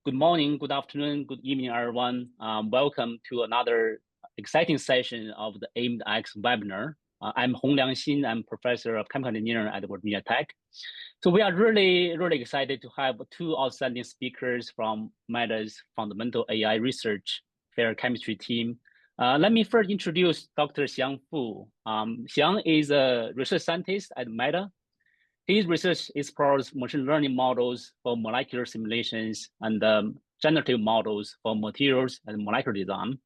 Good morning, good afternoon, good evening, everyone. Welcome to another exciting session of the AIMEDx webinar. I'm Hongliang Xin. I'm professor of chemical engineering at Virginia Tech. So we are really excited to have two outstanding speakers from MEDA's fundamental AI research fair chemistry team. Let me first introduce Dr. Xiang Fu. Xiang is a research scientist at MEDA. His research explores machine learning models for molecular simulations and generative models for materials and molecular design.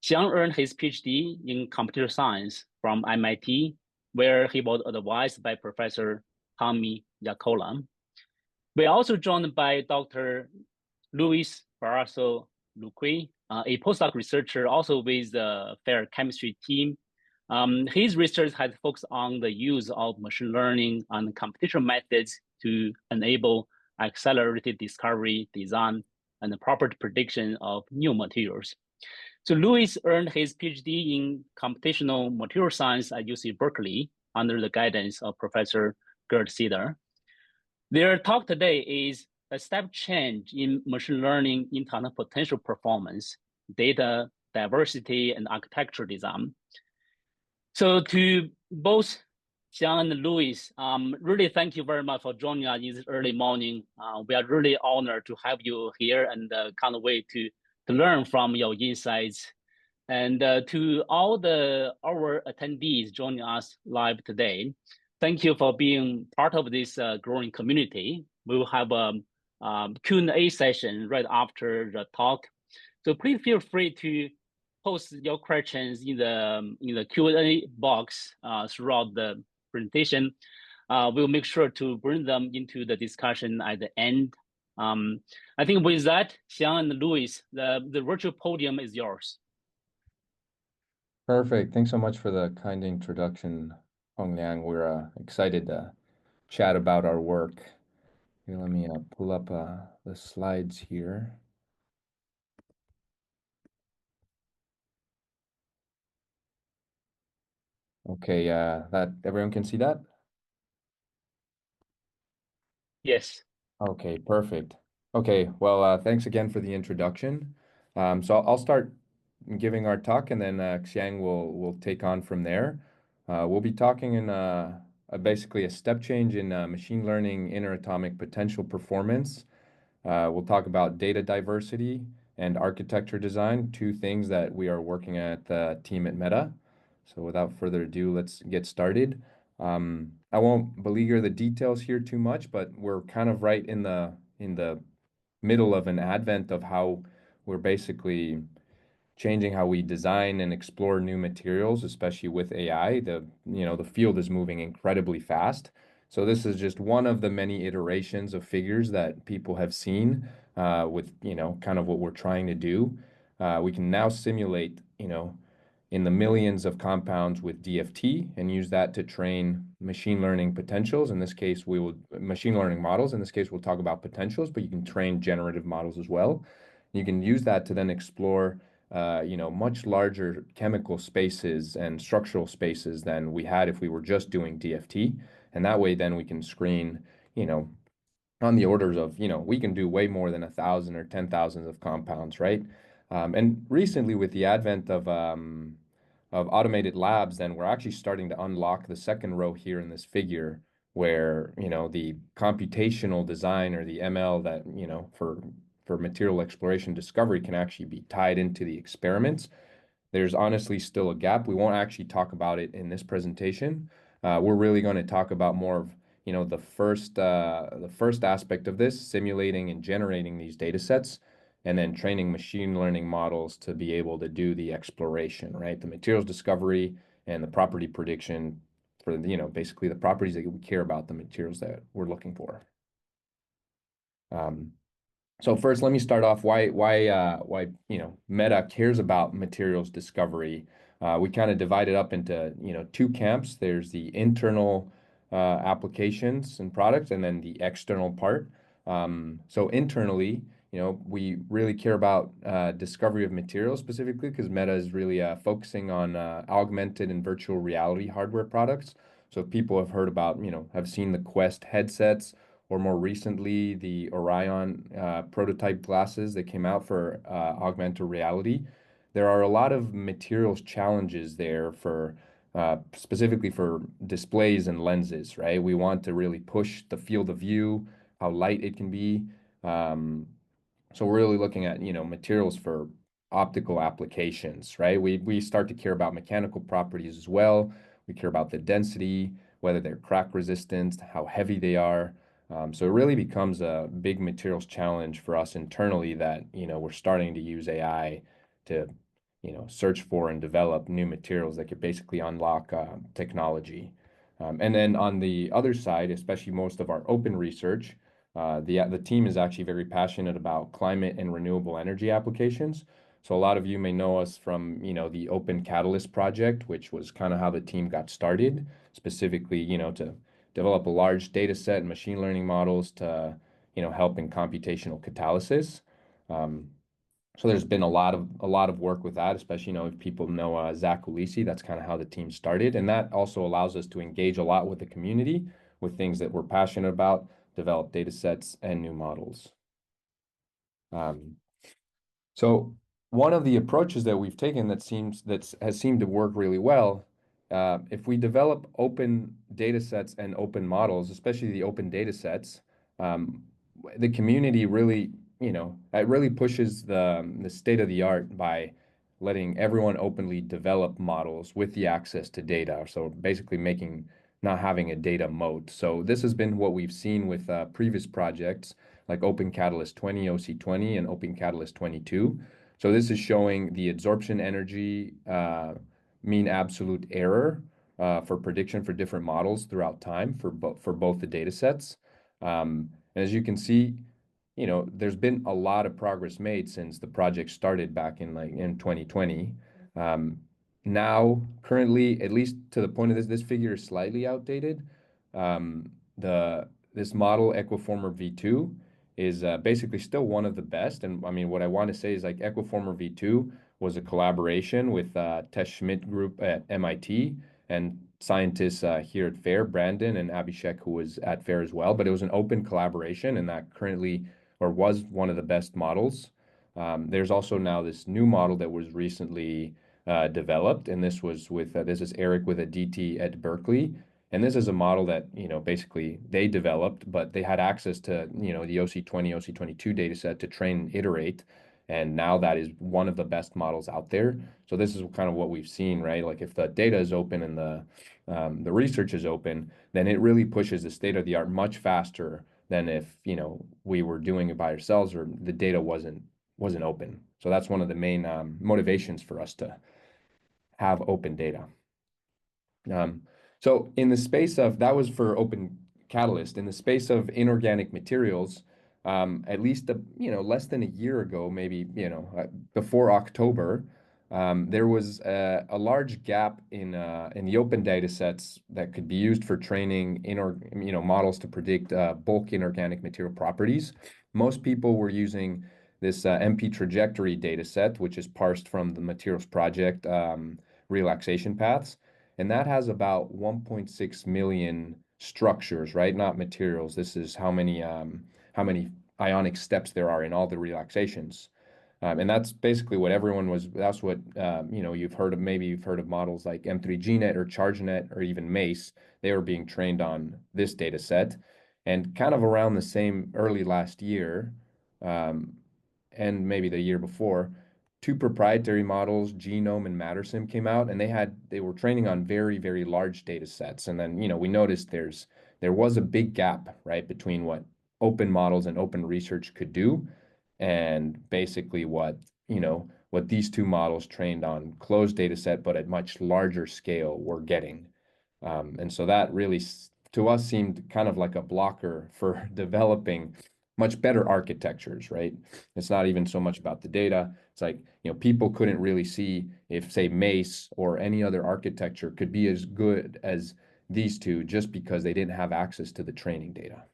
Xiang earned his PhD in computer science from MIT, where he was advised by Professor Tommy Yakola. We are also joined by Dr. Luis Barroso Luque, a postdoc researcher also with the FAIR chemistry team. His research has focused on the use of machine learning and computational methods to enable accelerated discovery, design, and the property prediction of new materials. So Luis earned his PhD in computational material science at UC Berkeley under the guidance of Professor Gerd Sieder. Their talk today is a step change in machine learning internal potential performance, data diversity, and architecture design. So to both Xiang and Luis, really thank you very much for joining us this early morning. We are really honored to have you here and can't wait to learn from your insights. And to all our attendees joining us live today, thank you for being part of this growing community. We will have a Q&A session right after the talk. So please feel free to post your questions in the Q&A box throughout the presentation. We'll make sure to bring them into the discussion at the end. I think with that, Xiang and Luis, the virtual podium is yours. Perfect. Thanks so much for the kind introduction, Hongliang. We're excited to chat about our work. Here, let me pull up the slides here. Okay, that everyone can see that? Yes. Okay, perfect. Okay, well, thanks again for the introduction. So I'll start giving our talk, and then Xiang will take on from there. We'll be talking in basically a step change in machine learning interatomic potential performance. We'll talk about data diversity and architecture design, two things that we are working at the team at Meta. So without further ado, let's get started. I won't beleaguer the details here too much, but we're kind of right in the middle of an advent of how we're basically changing how we design and explore new materials, especially with AI. The field is moving incredibly fast. So this is just one of the many iterations of figures that people have seen with kind of what we're trying to do. We can now simulate in the millions of compounds with DFT and use that to train machine learning potentials. In this case, machine learning models. In this case, we'll talk about potentials, but you can train generative models as well. You can use that to then explore much larger chemical spaces and structural spaces than we had if we were just doing DFT. And that way, then we can screen, on the orders of, we can do way more than 1,000 or 10,000 of compounds, right? And recently, with the advent of automated labs, then we're actually starting to unlock the second row here in this figure, where the computational design or the ML that for material exploration discovery can actually be tied into the experiments. There's honestly still a gap. We won't actually talk about it in this presentation. We're really going to talk about more of the first aspect of this, simulating and generating these data sets, and then training machine learning models to be able to do the exploration, right? The materials discovery and the property prediction for basically the properties that we care about, the materials that we're looking for. So first, let me start off why Meta cares about materials discovery. We kind of divide it up into two camps. There's the internal applications and products, and then the external part. So internally, we really care about discovery of materials specifically because Meta is really focusing on augmented and virtual reality hardware products. So if people have heard about, have seen the Quest headsets or more recently, the Orion prototype glasses that came out for augmented reality. There are a lot of materials challenges there for specifically for displays and lenses, right? We want to really push the field of view, how light it can be. So we're really looking at, materials for optical applications, right? We start to care about mechanical properties as well. We care about the density, whether they're crack resistant, how heavy they are. So it really becomes a big materials challenge for us internally that, we're starting to use AI to, search for and develop new materials that could basically unlock technology. And then on the other side, especially most of our open research, the team is actually very passionate about climate and renewable energy applications. So a lot of you may know us from, the Open Catalyst project, which was kind of how the team got started, specifically, to develop a large data set and machine learning models to, help in computational catalysis. So there's been a lot of work with that, especially, if people know Zach Ulisi, that's kind of how the team started. And that also allows us to engage a lot with the community with things that we're passionate about, develop data sets and new models. So one of the approaches that we've taken that has seemed to work really well, if we develop open data sets and open models, especially the open data sets, the community really, it really pushes the state of the art by letting everyone openly develop models with the access to data. So basically not having a data moat. So this has been what we've seen with previous projects like Open Catalyst 20, OC20, and Open Catalyst 22. So this is showing the absorption energy mean absolute error for prediction for different models throughout time for both the data sets. And as you can see, there's been a lot of progress made since the project started back in 2020. Now, currently, at least to the point of this figure is slightly outdated. This model, Equiformer V2, is basically still one of the best. And I mean, what I want to say is like Equiformer V2 was a collaboration with Tess Schmidt group at MIT and scientists here at FAIR, Brandon and Abhishek, who was at FAIR as well. But it was an open collaboration, and that currently, or was one of the best models. There's also now this new model that was recently developed, and this is Eric with a DT at Berkeley. And this is a model that, basically they developed, but they had access to, the OC20, OC22 data set to train and iterate. And now that is one of the best models out there. So this is kind of what we've seen, right? Like if the data is open and the research is open, then it really pushes the state of the art much faster than if, we were doing it by ourselves or the data wasn't open. So that's one of the main motivations for us to have open data. So in the space of, that was for Open Catalyst, in the space of inorganic materials, at least, less than a year ago, maybe, before October, there was a large gap in the open data sets that could be used for training models to predict bulk inorganic material properties. Most people were using this MP trajectory data set, which is parsed from the Materials Project relaxation paths. And that has about 1.6 million structures, right? Not materials. This is how many ionic steps there are in all the relaxations. And that's basically what that's what, maybe you've heard of models like M3GNet or ChargeNet or even MACE. They were being trained on this data set. And kind of around the same early last year, and maybe the year before, two proprietary models, Genome and MatterSim, came out, and they were training on very, very large data sets. And then, we noticed there was a big gap, right, between what open models and open research could do and basically what these two models trained on closed data set, but at much larger scale were getting. And so that really, to us, seemed kind of like a blocker for developing much better architectures, right? It's not even so much about the data. It's like, people couldn't really see if, say, MACE or any other architecture could be as good as these two just because they didn't have access to the training data.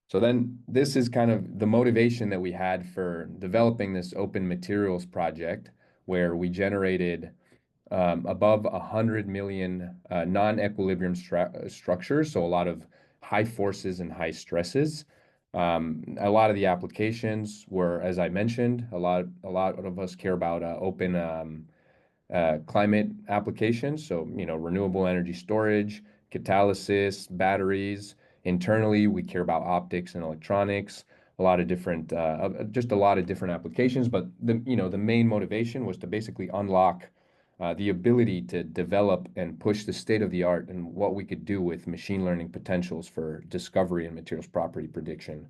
So then this is kind of the motivation that we had for developing this open materials project, where we generated above 100 million non-equilibrium structures. So a lot of high forces and high stresses. A lot of the applications were, as I mentioned, a lot of us care about open climate applications. So, renewable energy storage, catalysis, batteries. Internally, we care about optics and electronics, a lot of different, just a lot of different applications. But the main motivation was to basically unlock the ability to develop and push the state of the art and what we could do with machine learning potentials for discovery and materials property prediction.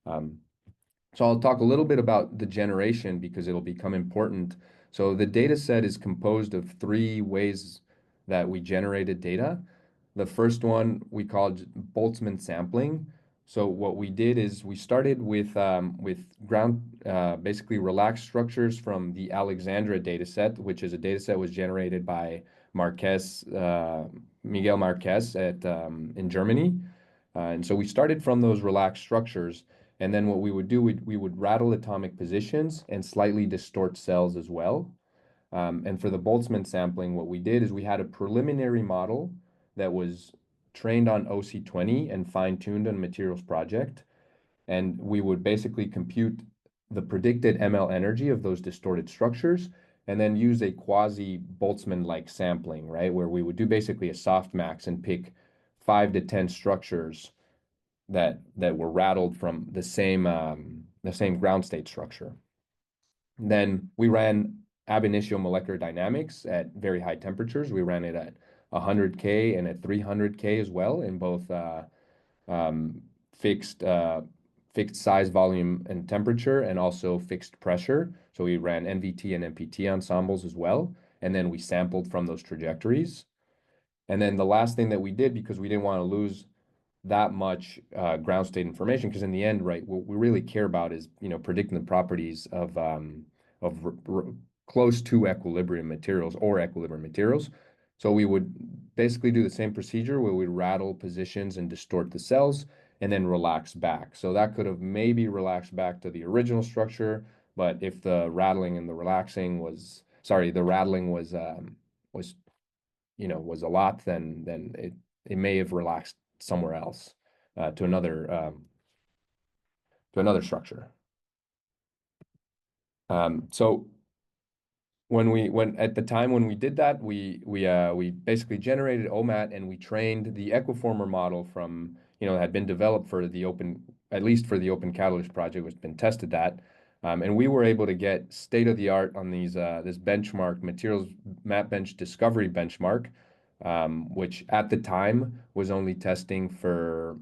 So I'll talk a little bit about the generation because it'll become important. So the data set is composed of three ways that we generated data. The first one we called Boltzmann sampling. So what we did is we started with basically relaxed structures from the Alexandria data set, which is a data set was generated by Miguel Marquez in Germany. And so we started from those relaxed structures. And then what we would do, we would rattle atomic positions and slightly distort cells as well. And for the Boltzmann sampling, what we did is we had a preliminary model that was trained on OC20 and fine-tuned on Materials Project. And we would basically compute the predicted ML energy of those distorted structures and then use a quasi-Boltzmann-like sampling, right? Where we would do basically a softmax and pick 5 to 10 structures that were rattled from the same ground state structure. Then we ran ab initio molecular dynamics at very high temperatures. We ran it at 100K and at 300K as well in both fixed size, volume, and temperature, and also fixed pressure. So we ran NVT and MPT ensembles as well, and then we sampled from those trajectories. And then the last thing that we did, because we didn't want to lose that much ground state information, because in the end, right, what we really care about is predicting the properties of close to equilibrium materials or equilibrium materials. So we would basically do the same procedure where we'd rattle positions and distort the cells and then relax back. So that could have maybe relaxed back to the original structure, but if the rattling and the relaxing was, sorry, the rattling was a lot, then it may have relaxed somewhere else to another structure. So at the time when we did that, we basically generated OMAT and we trained the Equiformer model from had been developed for the open, at least for the Open Catalyst project, which has been tested that. And we were able to get state of the art on these this benchmark materials map bench discovery benchmark, which at the time was only testing for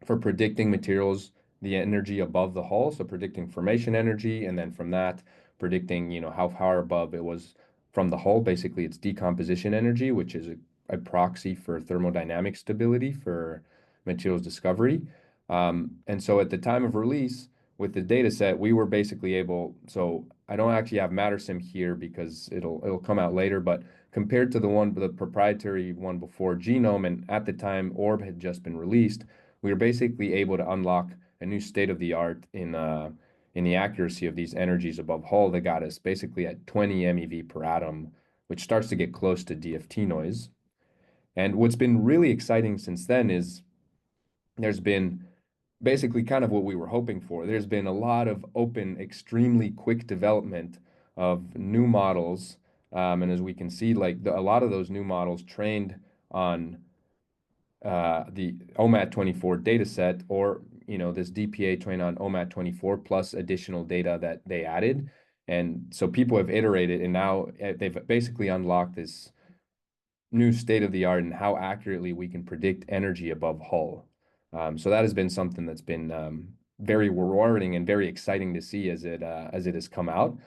predicting materials, the energy above the hull, so predicting formation energy, and then from that predicting how far above it was from the hull. Basically, it's decomposition energy, which is a proxy for thermodynamic stability for materials discovery. And so at the time of release, with the data set, we were basically able, so I don't actually have MatterSim here because it'll come out later, but compared to the proprietary one before Genome, and at the time Orb had just been released, we were basically able to unlock a new state of the art in the accuracy of these energies above hull that got us basically at 20 MeV per atom, which starts to get close to DFT noise. And what's been really exciting since then is there's been basically kind of what we were hoping for. There's been a lot of open, extremely quick development of new models. And as we can see, like a lot of those new models trained on the OMAT24 data set, or this DPA trained on OMAT24 plus additional data that they added. And so people have iterated, and now they've basically unlocked this new state of the art and how accurately we can predict energy above hull. So that has been something that's been very rewarding and very exciting to see as it has come out.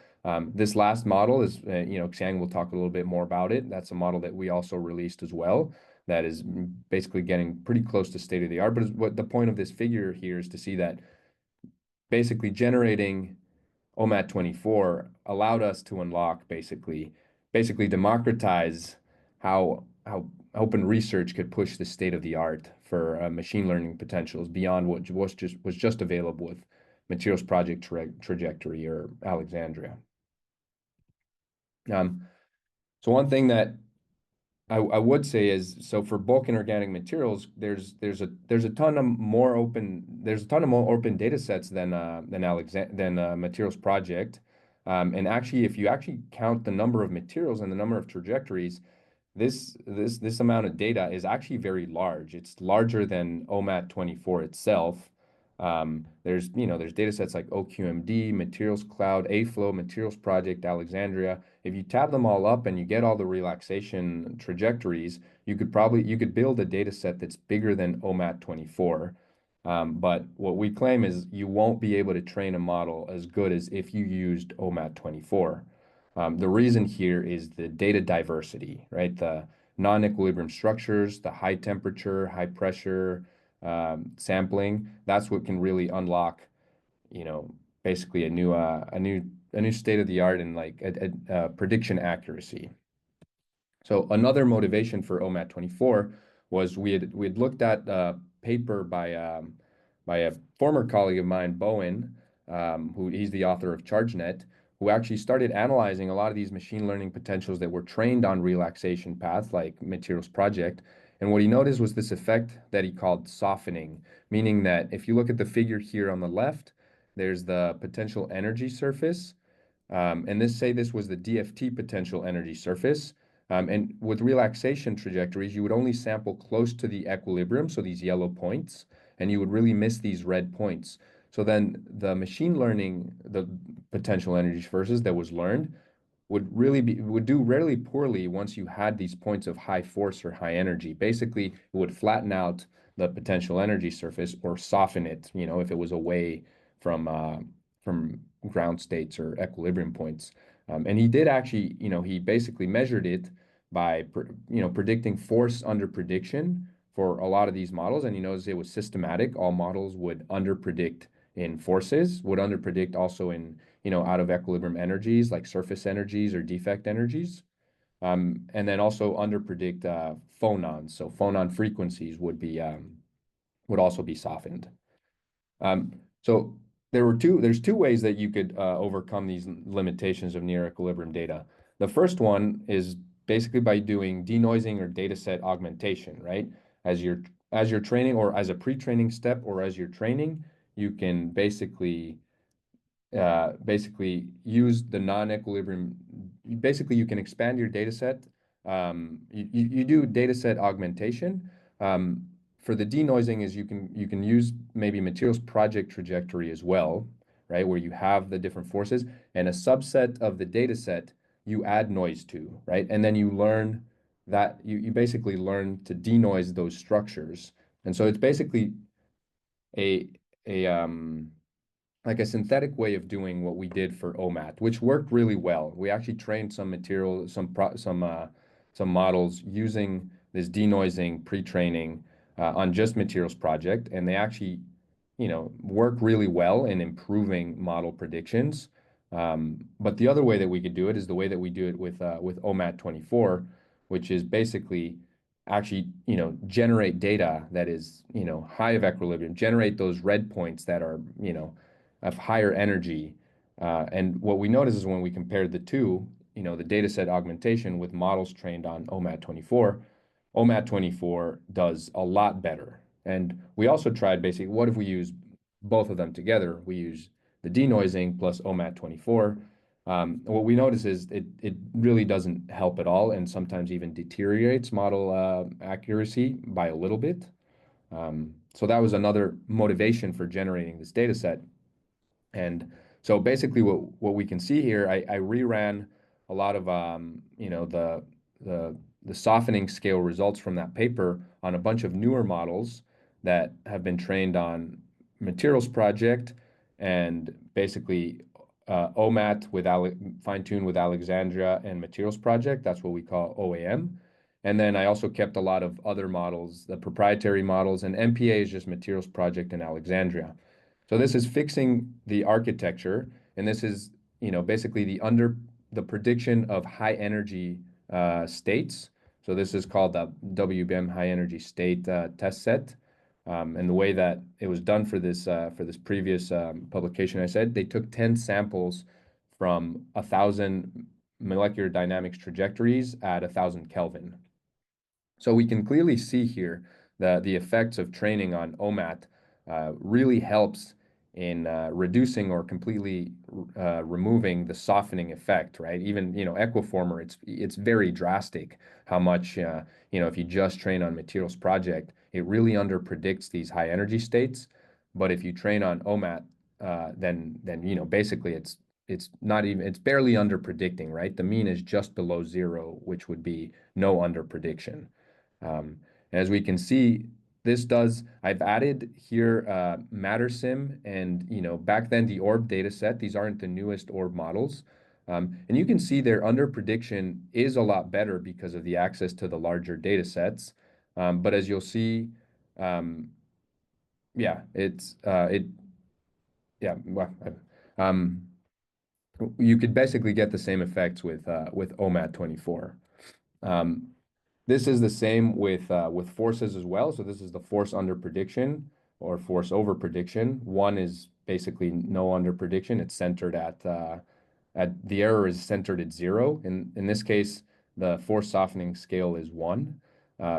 This last model is, Xiang will talk a little bit more about it. That's a model that we also released as well. That is basically getting pretty close to state of the art. But what the point of this figure here is to see that basically generating OMAT24 allowed us to unlock basically democratize how open research could push the state of the art for machine learning potentials beyond what was just available with Materials Project Trajectory or Alexandria. So one thing that I would say is, so for bulk inorganic materials, there's a ton of more open data sets than Materials Project. And actually, if you actually count the number of materials and the number of trajectories, this amount of data is actually very large. It's larger than OMAT 24 itself. There's data sets like OQMD, Materials Cloud, AFlow, Materials Project, Alexandria. If you tab them all up and you get all the relaxation trajectories, you could build a data set that's bigger than OMAT 24. But what we claim is you won't be able to train a model as good as if you used OMAT 24. The reason here is the data diversity, right? The non-equilibrium structures, the high temperature, high pressure sampling. That's what can really unlock, basically a new state of the art and like a prediction accuracy. So another motivation for OMAT 24 was we had looked at a paper by a former colleague of mine, Bowen, who he's the author of ChargeNet, who actually started analyzing a lot of these machine learning potentials that were trained on relaxation paths like Materials Project. And what he noticed was this effect that he called softening, meaning that if you look at the figure here on the left, there's the potential energy surface. And this was the DFT potential energy surface. And with relaxation trajectories, you would only sample close to the equilibrium, so these yellow points, and you would really miss these red points. So then the machine learning, the potential energy surfaces that was learned would do really poorly once you had these points of high force or high energy. Basically, it would flatten out the potential energy surface or soften it, if it was away from ground states or equilibrium points. And he did actually, he basically measured it by, predicting force under prediction for a lot of these models. And he knows it was systematic. All models would underpredict in forces, would underpredict also in, out of equilibrium energies like surface energies or defect energies. And then also underpredict phonons. So phonon frequencies would also be softened. So there's two ways that you could overcome these limitations of near equilibrium data. The first one is basically by doing denoising or data set augmentation, right? As you're training or as a pre-training step or as you're training, you can basically use the non-equilibrium. Basically, you can expand your data set. You do data set augmentation. For the denoising is you can use maybe Materials Project trajectory as well, right? Where you have the different forces and a subset of the data set you add noise to, right? And then you learn that you basically learn to denoise those structures. And so it's basically a like a synthetic way of doing what we did for OMAT, which worked really well. We actually trained some models using this denoising pre-training on just Materials Project, and they actually, work really well in improving model predictions. But the other way that we could do it is the way that we do it with OMAT 24, which is basically actually, generate data that is, high of equilibrium, generate those red points that are, of higher energy. And what we notice is when we compared the two, the data set augmentation with models trained on OMAT 24, OMAT 24 does a lot better. And we also tried basically, what if we use both of them together? We use the denoising plus OMAT 24. What we notice is it really doesn't help at all and sometimes even deteriorates model accuracy by a little bit. So that was another motivation for generating this data set. And so basically what we can see here, I reran a lot of the softening scale results from that paper on a bunch of newer models that have been trained on Materials Project and basically OMAT with fine-tuned with Alexandria and Materials Project. That's what we call OAM. And then I also kept a lot of other models, the proprietary models, and MPA is just Materials Project and Alexandria. So this is fixing the architecture, and this is, basically the prediction of high energy states. So this is called the WBM high energy state test set. And the way that it was done for this previous publication, I said they took 10 samples from 1,000 molecular dynamics trajectories at 1,000 Kelvin. So we can clearly see here that the effects of training on OMAT really helps in reducing or completely removing the softening effect, right? Even, Equiformer, it's very drastic how much, if you just train on Materials Project, it really underpredicts these high energy states. But if you train on OMAT, then basically it's not even, it's barely underpredicting, right? The mean is just below zero, which would be no underprediction. As we can see, I've added here MatterSim and, back then the orb data set. These aren't the newest orb models. And you can see their under prediction is a lot better because of the access to the larger data sets. But as you'll see, yeah, you could basically get the same effects with OMAT 24. This is the same with forces as well. So this is the force under prediction or force over prediction. One is basically no under prediction. It's centered at the error is centered at 0. In this case, the force softening scale is 1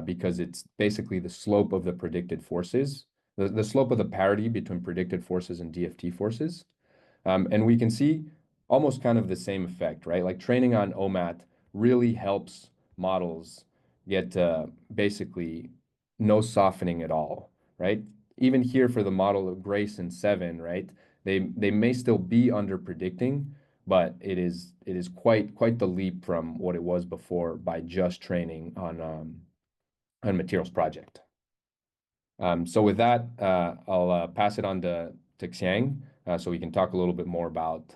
because it's basically the slope of the predicted forces, the slope of the parity between predicted forces and DFT forces. And we can see almost kind of the same effect, right? Like training on OMAT really helps models get basically no softening at all, right? Even here for the model of Grayson 7, right? They may still be under predicting, but it is quite the leap from what it was before by just training on Materials Project. So with that, I'll pass it on to Xiang so we can talk a little bit more about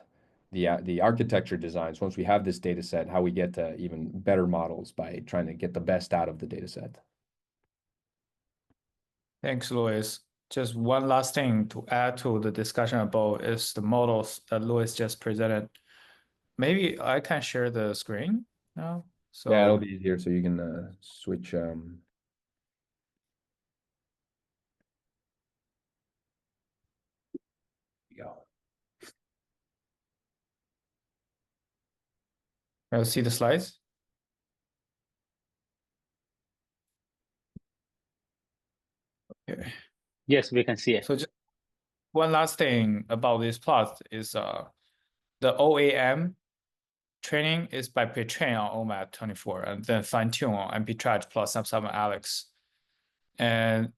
the architecture designs once we have this data set, how we get to even better models by trying to get the best out of the data set. Thanks, Louis. Just one last thing to add to the discussion about is the models that Louis just presented. Maybe I can share the screen now. So yeah, it'll be easier so you can switch. Go. I'll see the slides. Okay. Yes, we can see it. So just one last thing about this plot is the OAM training is by pre-train on OMAT 24 and then fine-tune on MP-Traj plus some Alex. And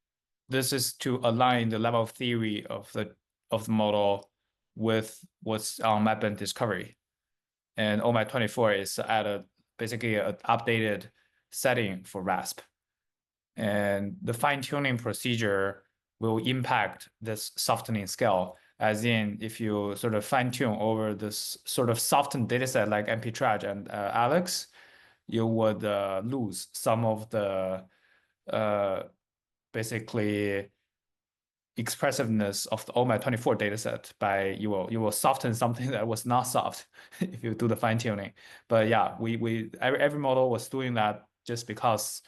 this is to align the level of theory of the model with what's on MapBand discovery. And OMAT 24 is at basically an updated setting for RASP. And the fine-tuning procedure will impact this softening scale, as in if you sort of fine-tune over this sort of softened dataset like MP-Traj and Alex, you would lose some of the basically expressiveness of the OMAT 24 dataset by you will soften something that was not soft if you do the fine-tuning. But yeah, every model was doing that just because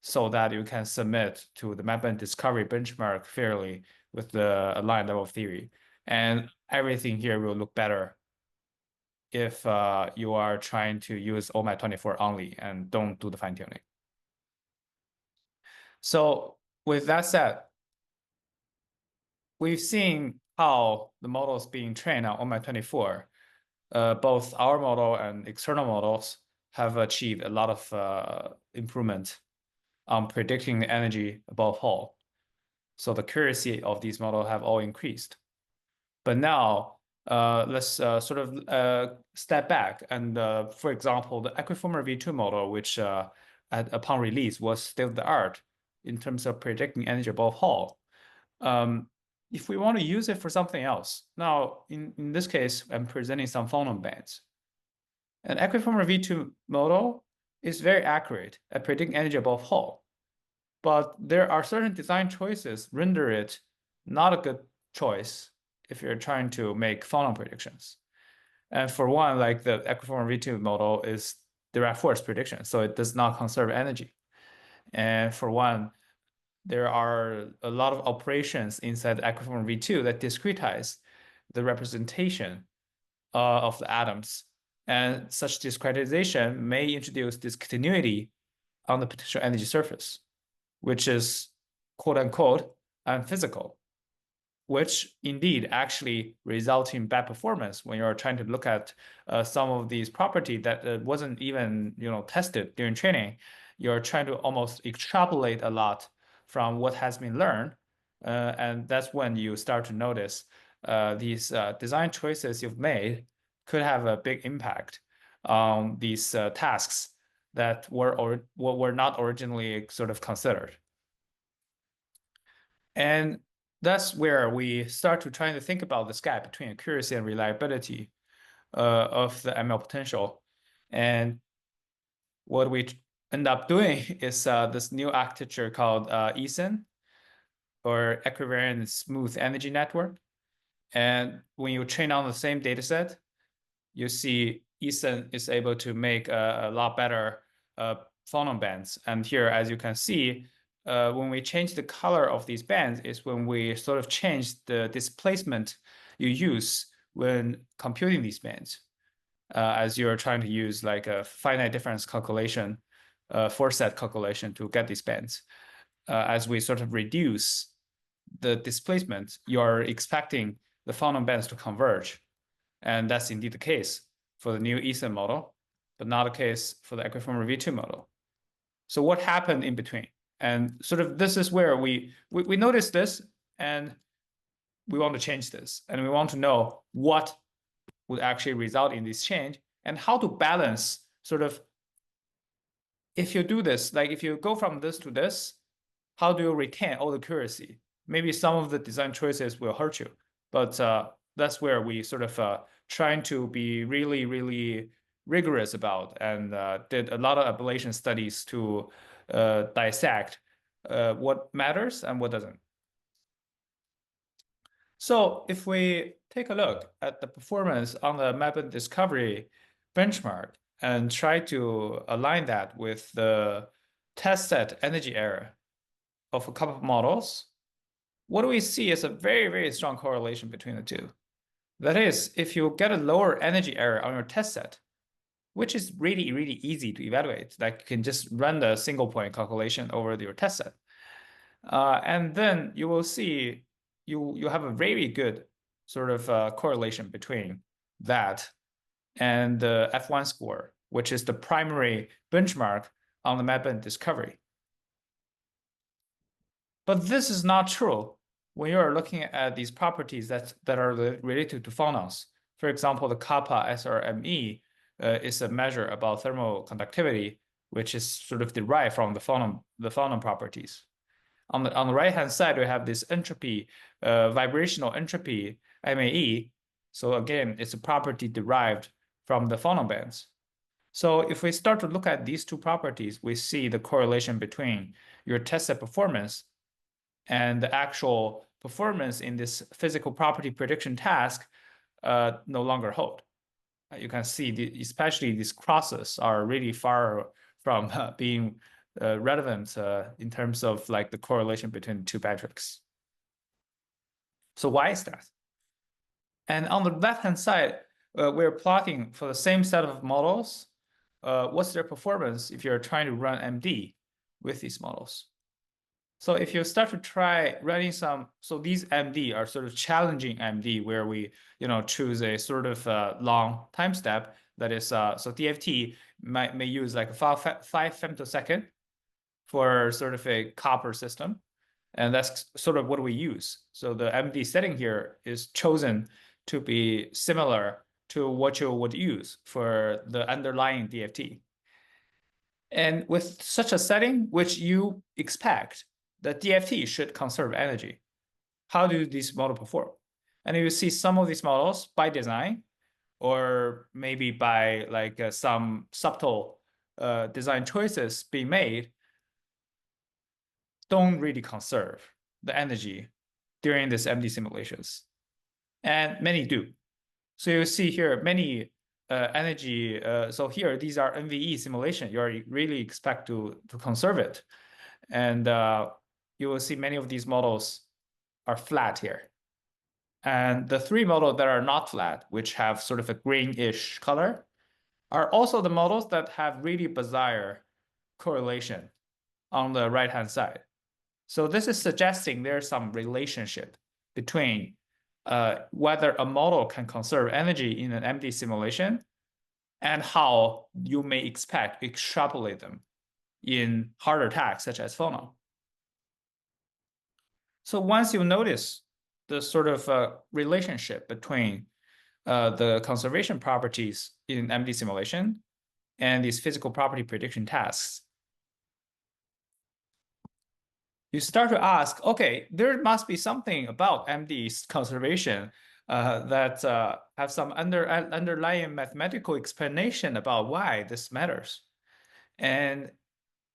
so that you can submit to the MapBand discovery benchmark fairly with the aligned level of theory. And everything here will look better if you are trying to use OMAT 24 only and don't do the fine-tuning. So with that said, we've seen how the models being trained on OMAT 24, both our model and external models have achieved a lot of improvement on predicting the energy above Hall. So the accuracy of these models have all increased. But now let's sort of step back and, for example, the Equiformer V2 model, which upon release was state-of-the-art in terms of predicting energy above Hall. If we want to use it for something else, now in this case, I'm presenting some phonon bands. An Equiformer V2 model is very accurate at predicting energy above Hall. But there are certain design choices render it not a good choice if you're trying to make phonon predictions. And for one, like the Equiformer V2 model is direct force prediction, so it does not conserve energy. And for one, there are a lot of operations inside Equiformer V2 that discretize the representation of the atoms. And such discretization may introduce discontinuity on the potential energy surface, which is quote unquote unphysical, which indeed actually result in bad performance when you're trying to look at some of these property that wasn't even tested during training. You're trying to almost extrapolate a lot from what has been learned, and that's when you start to notice these design choices you've made could have a big impact on these tasks that were not originally sort of considered. And that's where we start to try to think about this gap between accuracy and reliability of the ML potential. And what we end up doing is this new architecture called ESEN, or Equivariant Smooth Energy Network. And when you train on the same data set, you see ESEN is able to make a lot better phonon bands. And here, as you can see, when we change the color of these bands is when we sort of change the displacement you use when computing these bands, as you're trying to use like a finite difference calculation, four-set calculation to get these bands. As we sort of reduce the displacement, you're expecting the phonon bands to converge. And that's indeed the case for the new ESEN model, but not the case for the Equiformer V2 model. So what happened in between? And sort of this is where we noticed this, and we want to change this. And we want to know what would actually result in this change and how to balance sort of, if you do this, like if you go from this to this, how do you retain all the accuracy? Maybe some of the design choices will hurt you, but that's where we sort of trying to be really, really rigorous about, and did a lot of ablation studies to dissect what matters and what doesn't. So if we take a look at the performance on the MLIP discovery benchmark and try to align that with the test set energy error of a couple of models, what do we see is a very, very strong correlation between the two. That is, if you get a lower energy error on your test set, which is really, really easy to evaluate, like you can just run the single point calculation over your test set. And then you will see you have a very good sort of correlation between that and the F1 score, which is the primary benchmark on the MLIP discovery. But this is not true when you are looking at these properties that are related to phonons. For example, the kappa SRME is a measure about thermal conductivity, which is sort of derived from the phonon properties. On the right-hand side, we have this entropy, vibrational entropy, MAE. So again, it's a property derived from the phonon bands. So if we start to look at these two properties, we see the correlation between your test set performance and the actual performance in this physical property prediction task no longer hold. You can see, especially these crosses are really far from being relevant in terms of like the correlation between the two metrics. So why is that? And on the left-hand side, we're plotting for the same set of models, what's their performance if you're trying to run MD with these models. So if you start to try running some, so these MD are sort of challenging MD where we, choose a sort of long time step that is, so DFT may use like 5 femtosecond for sort of a copper system. And that's sort of what we use. So the MD setting here is chosen to be similar to what you would use for the underlying DFT. And with such a setting, which you expect, the DFT should conserve energy. How do these models perform? And you see some of these models by design, or maybe by like some subtle design choices being made, don't really conserve the energy during these MD simulations. And many do. So you see here many energy. So here, these are NVE simulation. You really expect to conserve it. And you will see many of these models are flat here. And the 3 models that are not flat, which have sort of a greenish color, are also the models that have really bizarre correlation on the right-hand side. So this is suggesting there's some relationship between whether a model can conserve energy in an MD simulation and how you may extrapolate them in harder tasks such as phonon. So once you notice the sort of relationship between the conservation properties in MD simulation and these physical property prediction tasks, you start to ask, okay, there must be something about MD's conservation that have some underlying mathematical explanation about why this matters. And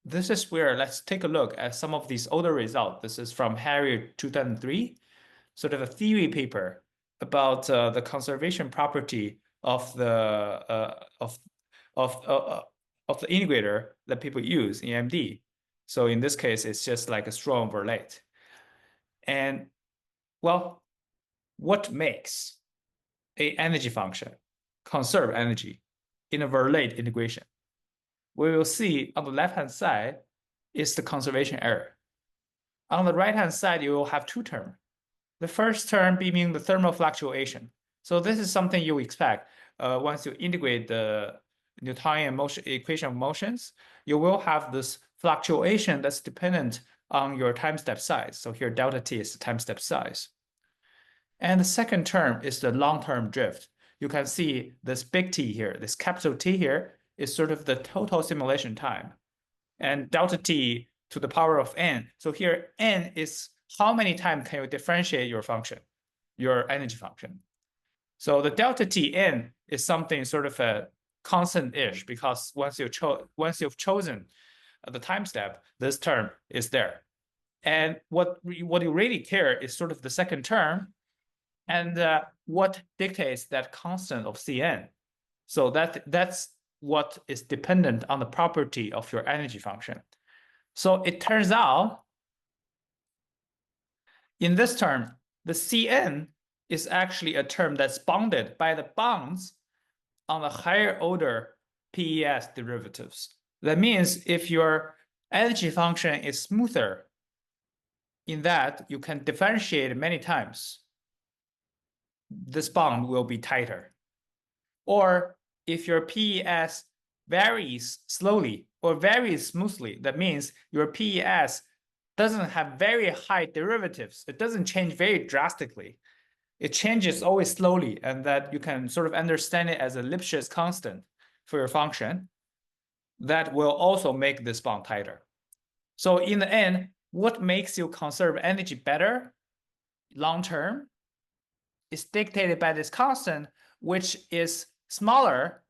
this is where let's take a look at some of these older results. This is from Harrier 2003, sort of a theory paper about the conservation property of the integrator that people use in MD. So in this case, it's just like a straw over late. And well, what makes an energy function conserve energy in a Verlet integration? We will see on the left-hand side is the conservation error. On the right-hand side, you will have two terms. The first term being the thermal fluctuation. So this is something you expect once you integrate the Newtonian motion equation of motions, you will have this fluctuation that's dependent on your time step size. So here delta t is the time step size. And the second term is the long-term drift. You can see this big T here, this capital T here is sort of the total simulation time. And delta t to the power of n. So here n is how many times can you differentiate your function, your energy function. So the delta t n is something sort of a constant-ish because once you've chosen the time step, this term is there. And what you really care is sort of the second term and what dictates that constant of Cn. So that's what is dependent on the property of your energy function. So it turns out in this term, the Cn is actually a term that's bounded by the bounds on the higher order PES derivatives. That means if your energy function is smoother, in that you can differentiate many times, this bound will be tighter. Or if your PES varies slowly or varies smoothly, that means your PES doesn't have very high derivatives. It doesn't change very drastically. It changes always slowly, and that you can sort of understand it as a Lipschitz constant for your function. That will also make this bond tighter. So in the end, what makes you conserve energy better long term is dictated by this constant, which is smaller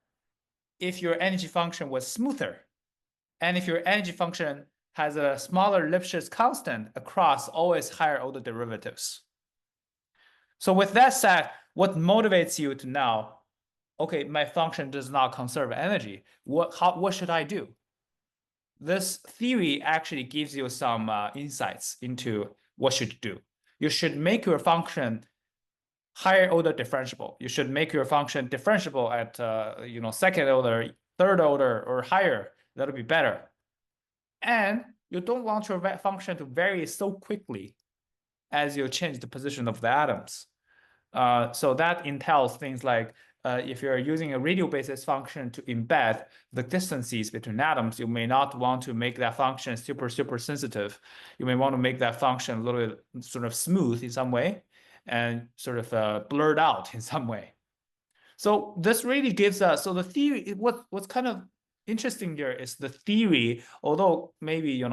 if your energy function was smoother. And if your energy function has a smaller Lipschitz constant across always higher order derivatives. So with that said, what motivates you to now, okay, my function does not conserve energy. What should I do? This theory actually gives you some insights into what should you do. You should make your function higher order differentiable. You should make your function differentiable at second order, third order, or higher. That'll be better. And you don't want your function to vary so quickly as you change the position of the atoms. So that entails things like if you're using a radial basis function to embed the distances between atoms, you may not want to make that function super sensitive. You may want to make that function a little bit sort of smooth in some way and sort of blurred out in some way. So this really gives us, so the theory, what's kind of interesting here is the theory, although maybe,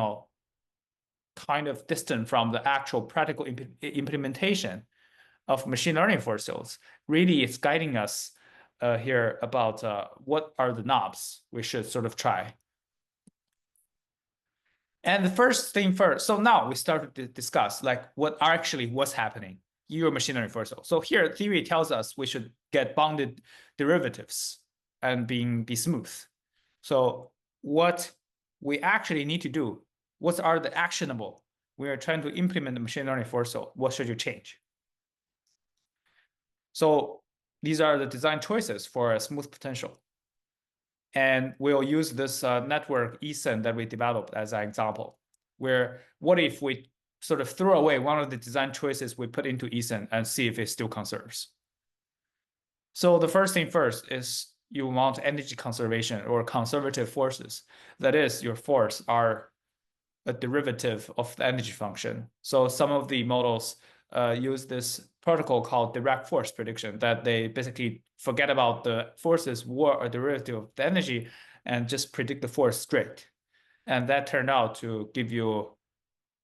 kind of distant from the actual practical implementation of machine learning force fields, really is guiding us here about what are the knobs we should sort of try. And the first thing first, so now we start to discuss like what's happening in your machine learning force field. So here theory tells us we should get bounded derivatives and be smooth. So what we actually need to do, what are the actionable? We are trying to implement the machine learning force field. What should you change? So these are the design choices for a smooth potential. And we'll use this network ESIN that we developed as an example, where what if we sort of throw away one of the design choices we put into ESIN and see if it still conserves. So the first thing first is you want energy conservation or conservative forces. That is, your force are a derivative of the energy function. So some of the models use this protocol called direct force prediction, that they basically forget about the forces were a derivative of the energy and just predict the force straight. And that turned out to give you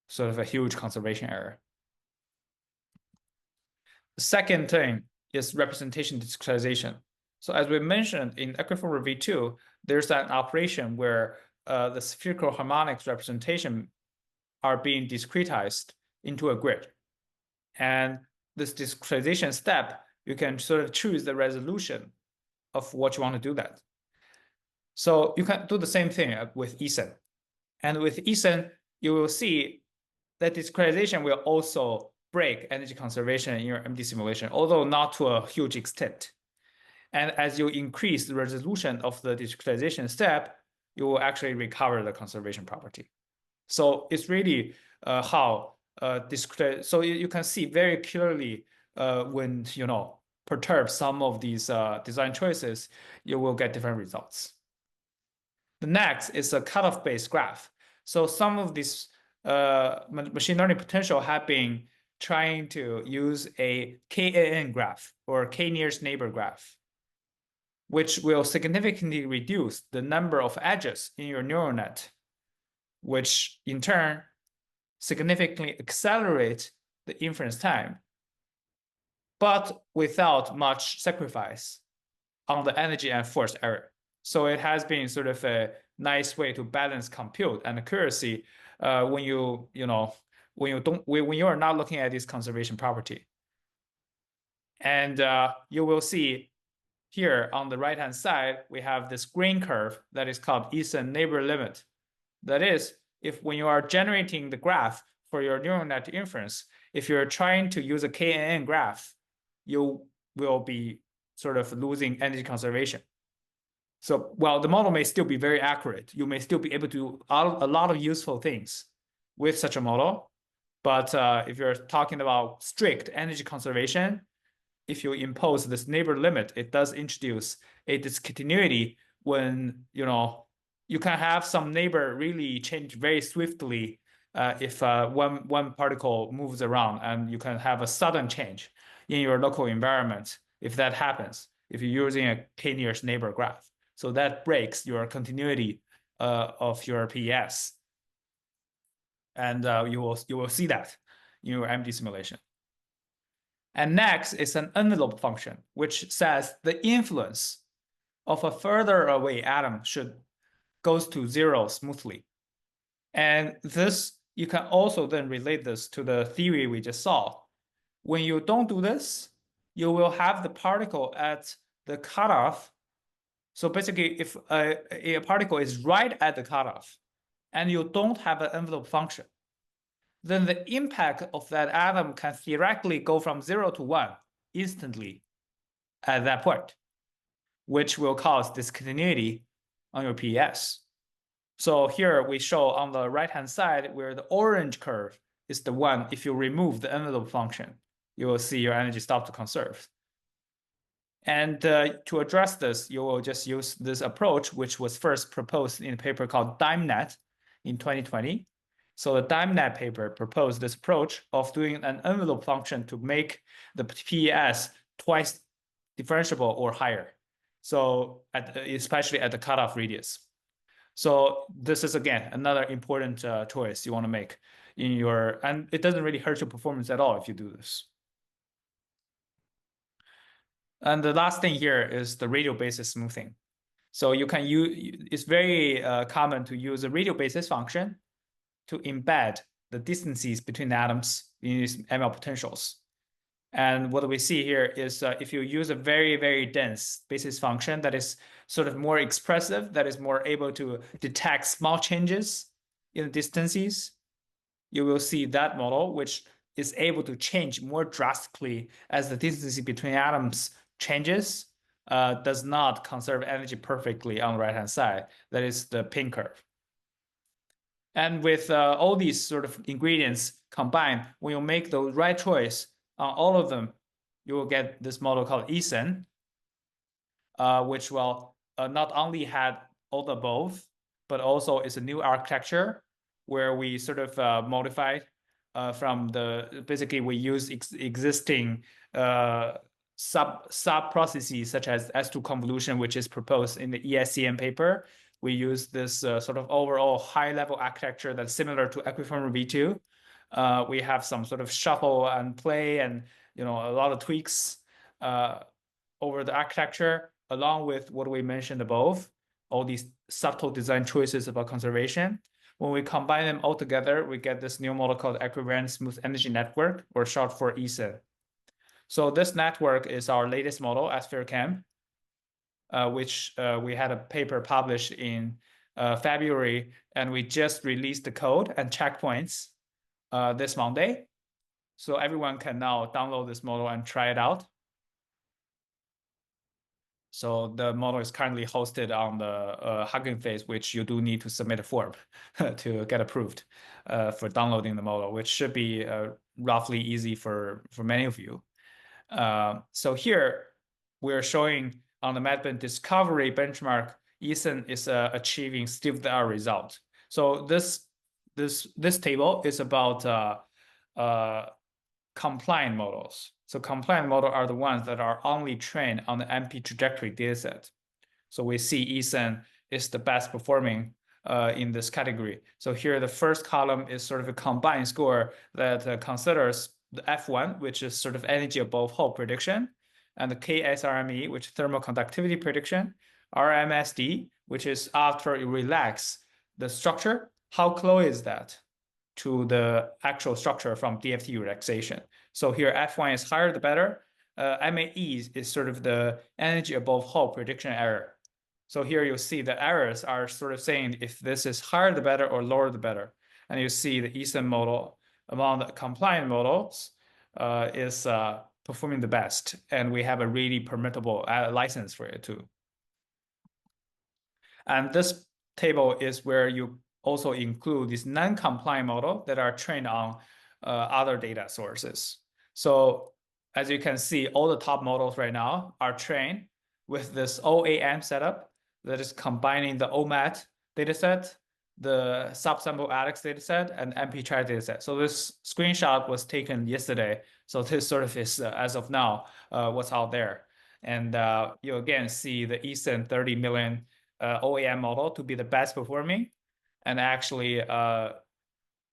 sort of a huge conservation error. The second thing is representation discretization. So as we mentioned in equiformer V2, there's an operation where the spherical harmonics representation are being discretized into a grid. And this discretization step, you can sort of choose the resolution of what you want to do that. So you can do the same thing with ESIN. And with ESIN, you will see that discretization will also break energy conservation in your MD simulation, although not to a huge extent. And as you increase the resolution of the discretization step, you will actually recover the conservation property. So it's really how discrete. So you can see very clearly when perturb some of these design choices, you will get different results. The next is a cutoff-based graph. So some of these machine learning potential have been trying to use a KNN graph or K nearest neighbor graph, which will significantly reduce the number of edges in your neural net, which in turn significantly accelerate the inference time, but without much sacrifice on the energy and force error. So it has been sort of a nice way to balance compute and accuracy when you are not looking at this conservation property. And you will see here on the right-hand side, we have this green curve that is called ESIN neighbor limit. That is, if when you are generating the graph for your neural net inference, if you're trying to use a KNN graph, you will be sort of losing energy conservation. So while the model may still be very accurate, you may still be able to do a lot of useful things with such a model. But if you're talking about strict energy conservation, if you impose this neighbor limit, it does introduce a discontinuity when you can have some neighbor really change very swiftly if one particle moves around, and you can have a sudden change in your local environment if that happens, if you're using a k-nearest neighbor graph. So that breaks your continuity of your PES. And you will see that in your MD simulation. And next is an envelope function, which says the influence of a further away atom goes to zero smoothly. And this, you can also then relate this to the theory we just saw. When you don't do this, you will have the particle at the cutoff. So basically, if a particle is right at the cutoff and you don't have an envelope function, then the impact of that atom can theoretically go from 0 to 1 instantly at that point, which will cause discontinuity on your PES. So here we show on the right-hand side where the orange curve is the one, if you remove the envelope function, you will see your energy stop to conserve. And to address this, you will just use this approach, which was first proposed in a paper called DimeNet in 2020. So the DimeNet paper proposed this approach of doing an envelope function to make the PES twice differentiable or higher. So especially at the cutoff radius. So this is, again, another important choice you want to make in your, and it doesn't really hurt your performance at all if you do this. And the last thing here is the radial basis smoothing. So you can use, it's very common to use a radial basis function to embed the distances between the atoms in these ML potentials. And what we see here is if you use a very, very dense basis function that is sort of more expressive, that is more able to detect small changes in the distances, you will see that model, which is able to change more drastically as the distance between atoms changes. does not conserve energy perfectly on the right-hand side. That is the pink curve. And with all these sort of ingredients combined, when you make the right choice on all of them, you will get this model called ESEN, which will not only had all the above, but also is a new architecture where we sort of modified from basically we use existing sub processes such as S2 convolution, which is proposed in the ESCM paper. We use this sort of overall high level architecture that's similar to Equiformer V2. We have some sort of shuffle and play and a lot of tweaks over the architecture, along with what we mentioned above, all these subtle design choices about conservation. When we combine them all together, we get this new model called Equivariant Smooth Energy Network, or short for ESEN. So this network is our latest model, SphereCam, which we had a paper published in February, and we just released the code and checkpoints this Monday. So everyone can now download this model and try it out. So the model is currently hosted on the Hugging Face, which you do need to submit a form to get approved for downloading the model, which should be roughly easy for many of you. So here we're showing on the Medbin discovery benchmark, ESEN is achieving state-of-the-art result. So this table is about compliant models. So compliant models are the ones that are only trained on the MP trajectory dataset. So we see ESEN is the best performing in this category. So here the first column is sort of a combined score that considers the F1, which is sort of energy above Hall prediction, and the KSRME, which is thermal conductivity prediction, RMSD, which is after you relax the structure, how close is that to the actual structure from DFT relaxation. So here F1 is higher the better. MAE is sort of the energy above Hall prediction error. So here you see the errors are sort of saying if this is higher the better or lower the better. And you see the ESEN model among the compliant models is performing the best. And we have a really permittable license for it too. And this table is where you also include these non-compliant models that are trained on other data sources. So as you can see, all the top models right now are trained with this OAM setup that is combining the OMAT dataset, the subsample AIMEDx dataset, and MP-TRAC dataset. So this screenshot was taken yesterday. So this sort of is, as of now, what's out there. And you again see the ESEN 30 million OAM model to be the best performing. And actually, I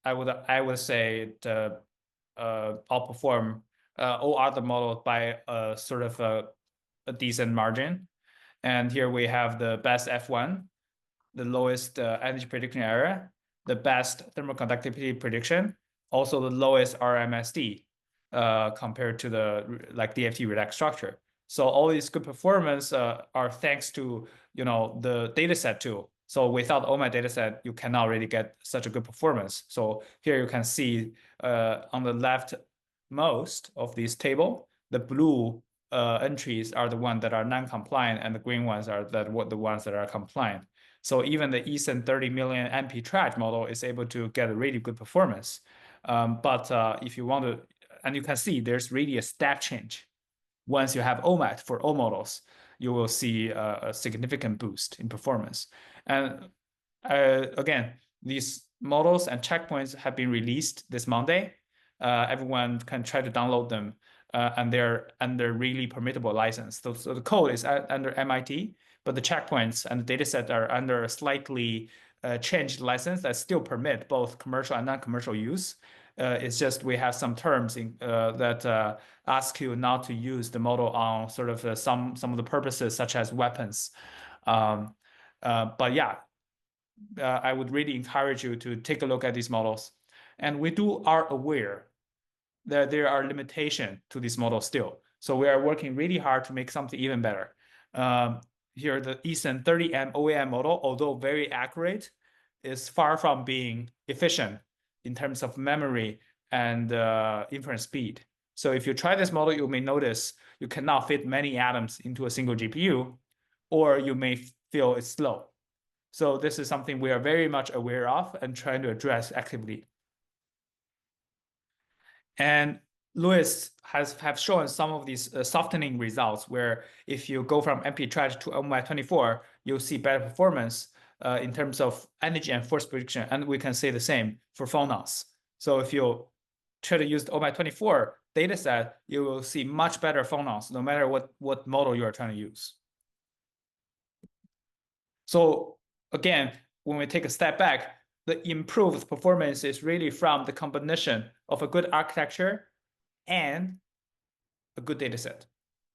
would say it outperform all other models by sort of a decent margin. And here we have the best F1, the lowest energy prediction error, the best thermal conductivity prediction, also the lowest RMSD compared to the DFT relaxed structure. So all these good performance are thanks to the dataset too. So without OMAT dataset, you cannot really get such a good performance. So here you can see on the left most of this table, the blue entries are the ones that are non-compliant, and the green ones are the ones that are compliant. So even the ESEN 30 million MP-TRAC model is able to get a really good performance. But if you want to, and you can see there's really a step change. Once you have OMAT for all models, you will see a significant boost in performance. And again, these models and checkpoints have been released this Monday. Everyone can try to download them, and they're under really permittable license. So the code is under MIT, but the checkpoints and the dataset are under a slightly changed license that still permit both commercial and non-commercial use. It's just we have some terms that ask you not to use the model on sort of some of the purposes such as weapons. But yeah, I would really encourage you to take a look at these models. And we are aware that there are limitations to this model still. So we are working really hard to make something even better. Here, the ESEN 30M OAM model, although very accurate, is far from being efficient in terms of memory and inference speed. So if you try this model, you may notice you cannot fit many atoms into a single GPU, or you may feel it's slow. So this is something we are very much aware of and trying to address actively. And Luis have shown some of these softening results where if you go from MP-Trash to MLIP, you'll see better performance in terms of energy and force prediction. And we can say the same for phonons. So if you try to use the MLIP data set, you will see much better phonons, no matter what model you are trying to use. So again, when we take a step back, the improved performance is really from the combination of a good architecture and a good data set.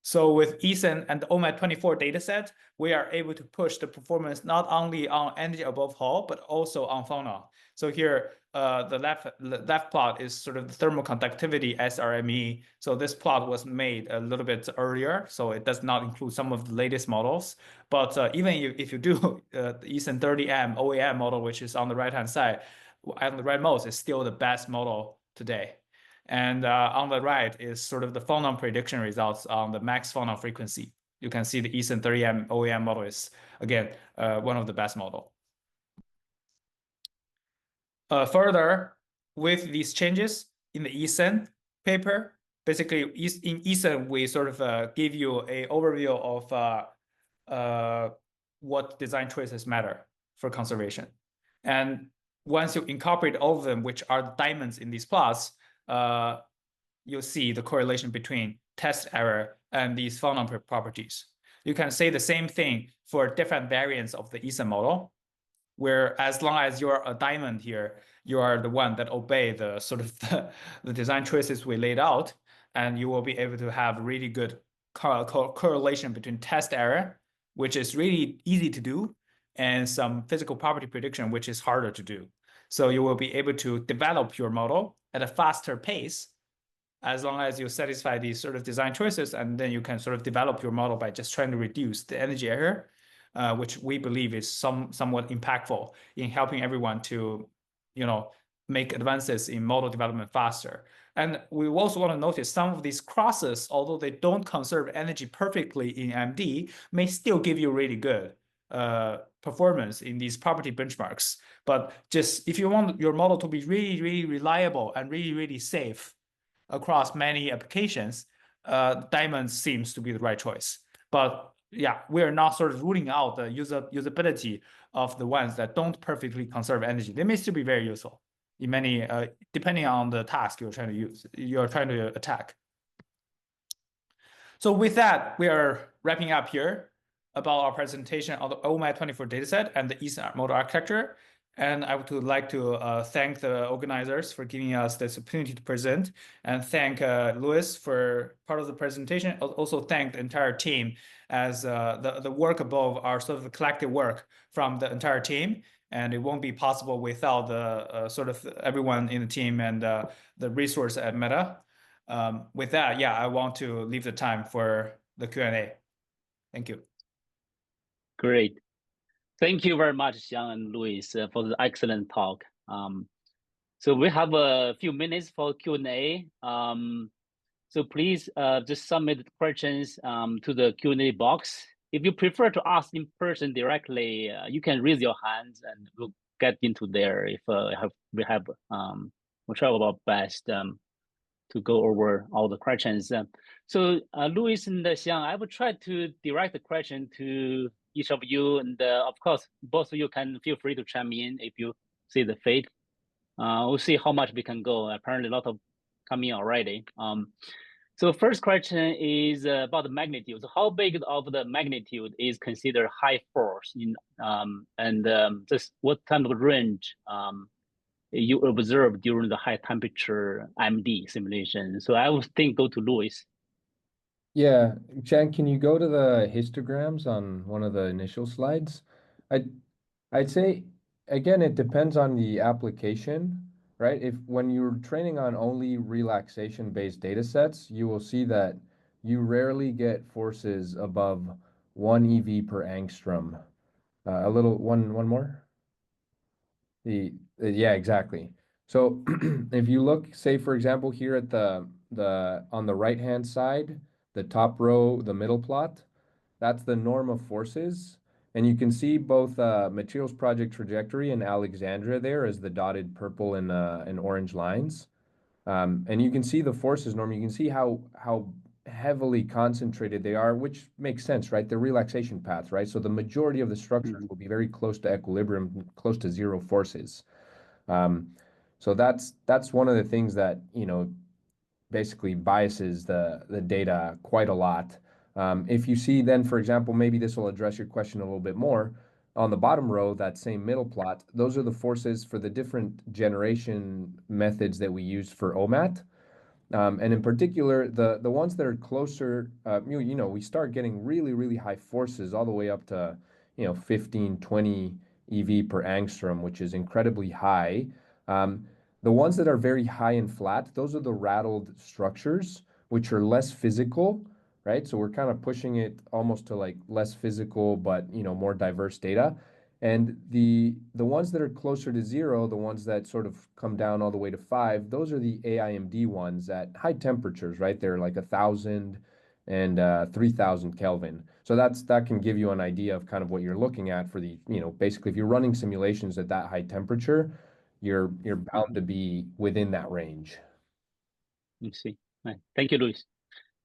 So with Eason and the OMAD24 dataset, we are able to push the performance not only on energy above Hall, but also on phonon. So here, the left plot is sort of the thermal conductivity SRME. So this plot was made a little bit earlier, so it does not include some of the latest models. But even if you do the Eason 30M OEM model, which is on the right-hand side, on the rightmost, is still the best model today. And on the right is sort of the phonon prediction results on the max phonon frequency. You can see the Eason 30M OEM model is, again, one of the best model. Further, with these changes in the Eason paper, basically in Eason, we sort of give you an overview of what design choices matter for conservation. And once you incorporate all of them, which are the diamonds in these plots, you'll see the correlation between test error and these phonon properties. You can say the same thing for different variants of the Eason model, where as long as you're a diamond here, you are the one that obey the sort of the design choices we laid out, and you will be able to have really good correlation between test error, which is really easy to do, and some physical property prediction, which is harder to do. So you will be able to develop your model at a faster pace as long as you satisfy these sort of design choices, and then you can sort of develop your model by just trying to reduce the energy error, which we believe is somewhat impactful in helping everyone to, make advances in model development faster. And we also want to notice some of these crosses, although they don't conserve energy perfectly in MD, may still give you really good performance in these property benchmarks. But just if you want your model to be really, really reliable and really, really safe across many applications, Diamond seems to be the right choice. But yeah, we are not sort of ruling out the usability of the ones that don't perfectly conserve energy. They may still be very useful in many, depending on the task you're trying to attack. So with that, we are wrapping up here about our presentation of the OMAD24 dataset and the Eason model architecture. And I would like to thank the organizers for giving us this opportunity to present, and thank Luis for part of the presentation. Also thank the entire team, as the work above are sort of the collective work from the entire team. And it won't be possible without the sort of everyone in the team and the resource at Meta. With that, yeah, I want to leave the time for the Q&A. Thank you. Great. Thank you very much, Xiang and Luis, for the excellent talk. So we have a few minutes for Q&A. So please just submit questions to the Q&A box. If you prefer to ask in person directly, you can raise your hands and we'll get into there if we'll try our best to go over all the questions. So Luis and Xiang, I will try to direct the question to each of you, and of course, both of you can feel free to chime in if you see the fit. We'll see how much we can go. Apparently, a lot of coming already. So first question is about the magnitude. So how big of the magnitude is considered high force in, just what kind of range you observe during the high temperature MD simulation? So I would think go to Luis. Yeah, Xiang, can you go to the histograms on one of the initial slides? I'd say, again, it depends on the application, right? When you're training on only relaxation-based data sets, you will see that you rarely get forces above 1 EV per angstrom. One more? Yeah, exactly. So if you look, say, for example, here at the on the right-hand side, the top row, the middle plot, that's the norm of forces. And you can see both materials project trajectory and Alexandria there as the dotted purple and orange lines. And you can see the forces norm. You can see how heavily concentrated they are, which makes sense, right? The relaxation path, right? So the majority of the structures will be very close to equilibrium, close to zero forces. So that's one of the things that, you know, basically biases the data quite a lot. If you see then, for example, maybe this will address your question a little bit more. On the bottom row, that same middle plot, those are the forces for the different generation methods that we use for OMAT. And in particular, the ones that are closer, you know, we start getting really, really high forces all the way up to, you know, 15, 20 EV per angstrom, which is incredibly high. The ones that are very high and flat, those are the rattled structures, which are less physical, right? So we're kind of pushing it almost to like less physical, but, you know, more diverse data. And the ones that are closer to zero, the ones that sort of come down all the way to 5, those are the AIMD ones at high temperatures, right? They're like 1,000 and 3,000 Kelvin. So that can give you an idea of kind of what you're looking at for the, you know, basically if you're running simulations at that high temperature, you're bound to be within that range. I see. Right. Thank you, Luis.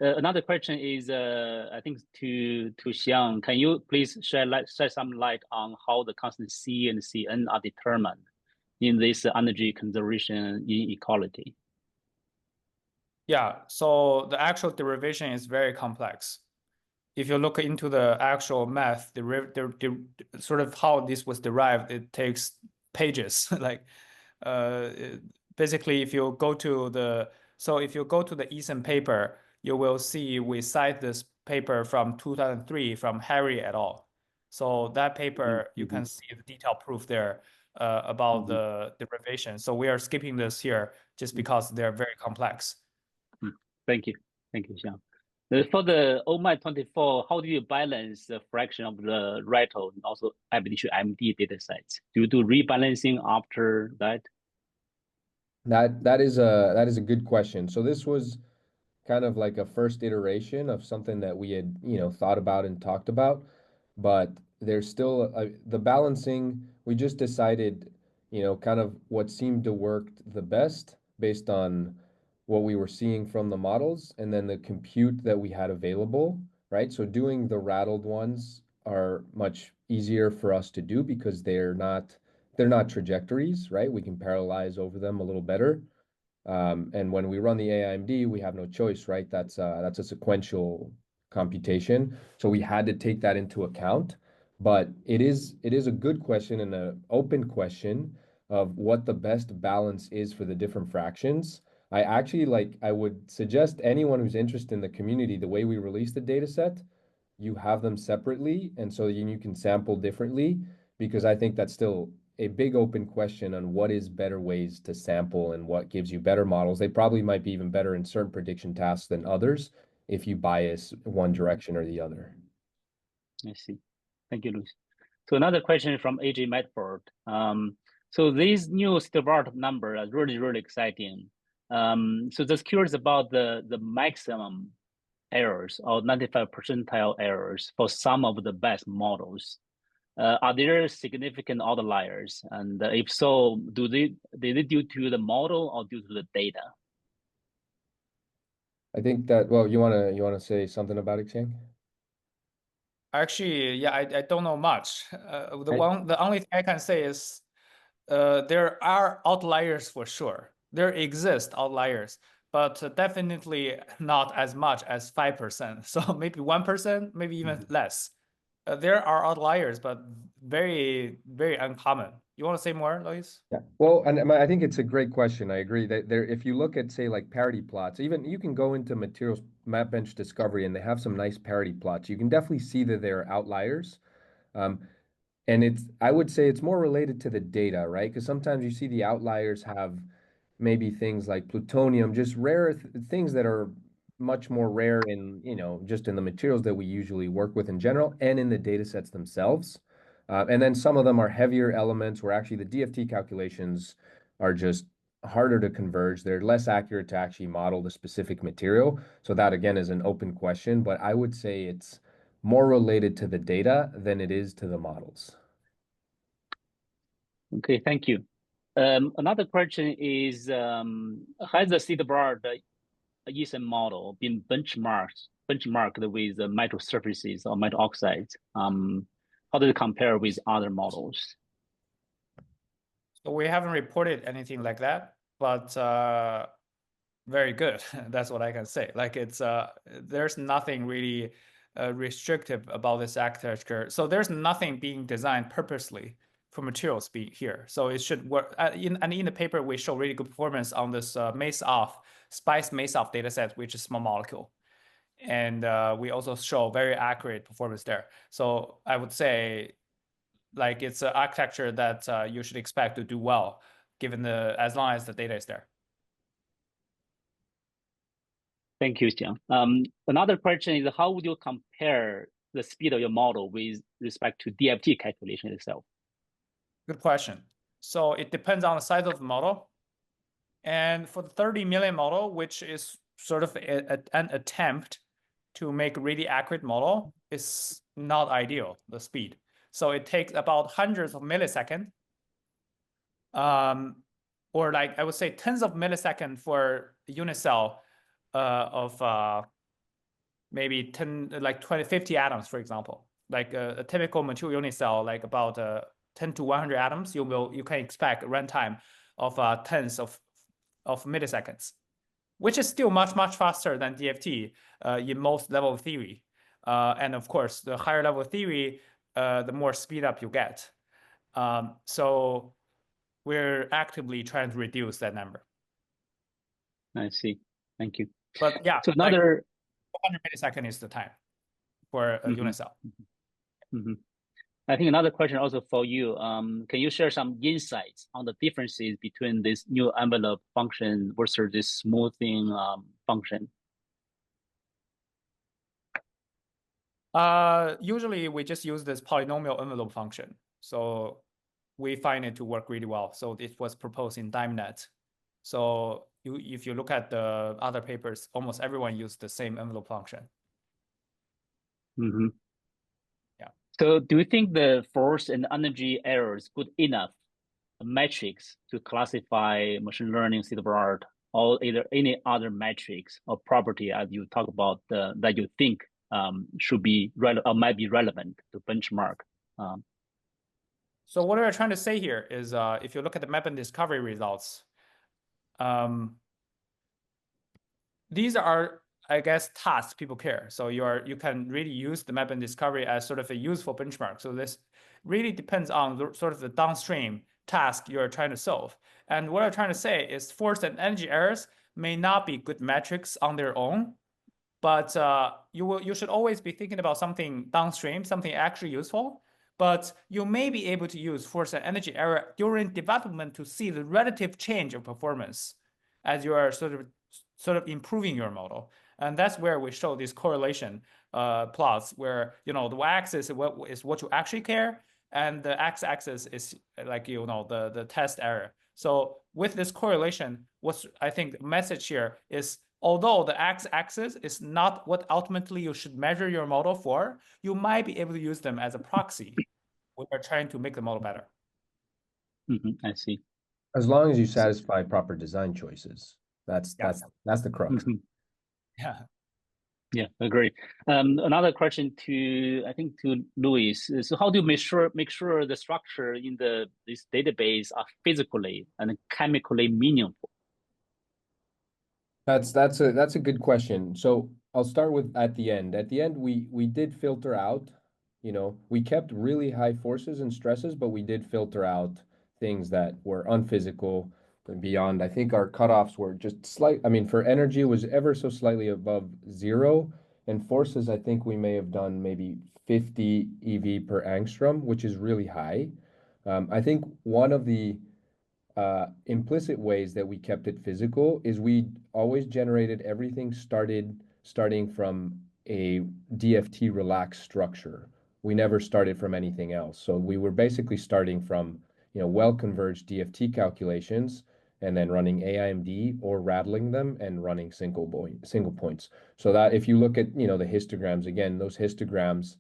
Another question is, I think to Xiang, can you please shed some light on how the constant C and Cn are determined in this energy conservation inequality? Yeah, so the actual derivation is very complex. If you look into the actual math, the sort of how this was derived, it takes pages. Like, basically, if you go to the Eason paper, you will see we cite this paper from 2003 from Harry et al. So that paper, you can see the detailed proof there about the derivation. So we are skipping this here just because they're very complex. Thank you, Xiang. For the OMAT24, how do you balance the fraction of the rattle and also AIMD data sets? Do you do rebalancing after that? That is a good question. So this was kind of like a first iteration of something that we had, you know, thought about and talked about, but there's still the balancing. We just decided, you know, kind of what seemed to work the best based on what we were seeing from the models and then the compute that we had available, right? So doing the rattled ones are much easier for us to do because they're not trajectories, right? We can parallelize over them a little better. And when we run the AIMD, we have no choice, right? That's a sequential computation. So we had to take that into account. But it is a good question and an open question of what the best balance is for the different fractions. I would suggest anyone who's interested in the community, the way we release the data set, you have them separately, and so you can sample differently, because I think that's still a big open question on what is better ways to sample and what gives you better models. They probably might be even better in certain prediction tasks than others if you bias one direction or the other. I see. Thank you, Luis. So another question from AJ Medford. So these new Stewart number are really, really exciting. So just curious about the maximum errors or 95 percentile errors for some of the best models. Are there significant outliers? And if so, is it due to the model or due to the data? I think that, well, you wanna say something about it, Xiang? Actually, yeah, I don't know much. The only thing I can say is there are outliers for sure. There exist outliers, but definitely not as much as 5%. So maybe 1%, maybe even less. There are outliers, but very, very uncommon. You want to say more, Luis? Yeah. Well, and I think it's a great question. I agree that if you look at, say, like parity plots, even you can go into materials map bench discovery and they have some nice parity plots. You can definitely see that there are outliers. And I would say it's more related to the data, right? Because sometimes you see the outliers have maybe things like plutonium, just rare things that are much more rare in, you know, just in the materials that we usually work with in general and in the data sets themselves. And then some of them are heavier elements where actually the DFT calculations are just harder to converge. They're less accurate to actually model the specific material. So that again is an open question, but I would say it's more related to the data than it is to the models. Okay, thank you. Another question is, has the seed-board ESM model been benchmarked with the metal surfaces or metal oxides? How does it compare with other models? So we haven't reported anything like that, but very good. That's what I can say. Like it's there's nothing really restrictive about this architecture. So there's nothing being designed purposely for materials being here. So it should work. In the paper, we show really good performance on this SPICE mace-off data set, which is small molecule. And we also show very accurate performance there. So I would say like it's an architecture that you should expect to do well, given as long as the data is there. Thank you, Xiang. Another question is, how would you compare the speed of your model with respect to DFT calculation itself? Good question. So it depends on the size of the model. And for the 30 million model, which is sort of an attempt to make a really accurate model, is not ideal, the speed. So it takes about hundreds of milliseconds, or like I would say tens of milliseconds for a unit cell of maybe 10, like 20, 50 atoms, for example. Like a typical mature unit cell, like about 10 to 100 atoms, you can expect a runtime of tens of milliseconds, which is still much faster than DFT in most level of theory. And of course, the higher level of theory, the more speed up you get. So we're actively trying to reduce that number. I see. Thank you. But yeah, so another 100 millisecond is the time for a unit cell. I think another question also for you. Can you share some insights on the differences between this new envelope function versus this smoothing function? Usually we just use this polynomial envelope function. So we find it to work really well. So it was proposed in DimeNet. So if you look at the other papers, almost everyone used the same envelope function. Yeah. So do you think the force and energy error is good enough metrics to classify machine learning seed-board or either any other metrics or property as you talk about that you think should be or might be relevant to benchmark? So what we're trying to say here is if you look at the map and discovery results, these are, I guess, tasks people care. So you can really use the map and discovery as sort of a useful benchmark. So this really depends on sort of the downstream task you're trying to solve. And what I'm trying to say is force and energy errors may not be good metrics on their own, but you should always be thinking about something downstream, something actually useful. But you may be able to use force and energy error during development to see the relative change of performance as you are sort of improving your model. And that's where we show these correlation plots where, the y-axis is what you actually care, and the x-axis is like, the test error. So with this correlation, what's I think the message here is, although the x-axis is not what ultimately you should measure your model for, you might be able to use them as a proxy when you're trying to make the model better. I see. As long as you satisfy proper design choices, that's the crux. Yeah, agree. Another question to Luis. So how do you make sure the structure in this database are physically and chemically meaningful? That's a good question. So I'll start with at the end. At the end, we did filter out, we kept really high forces and stresses, but we did filter out things that were unphysical and beyond. I think our cutoffs were just slight. I mean, for energy, it was ever so slightly above 0, and forces, I think we may have done maybe 50 EV per angstrom, which is really high. I think one of the implicit ways that we kept it physical is we always generated everything starting from a DFT relaxed structure. We never started from anything else. So we were basically starting from, well-converged DFT calculations and then running AIMD or rattling them and running single points. So that if you look at, you know, the histograms, again, those histograms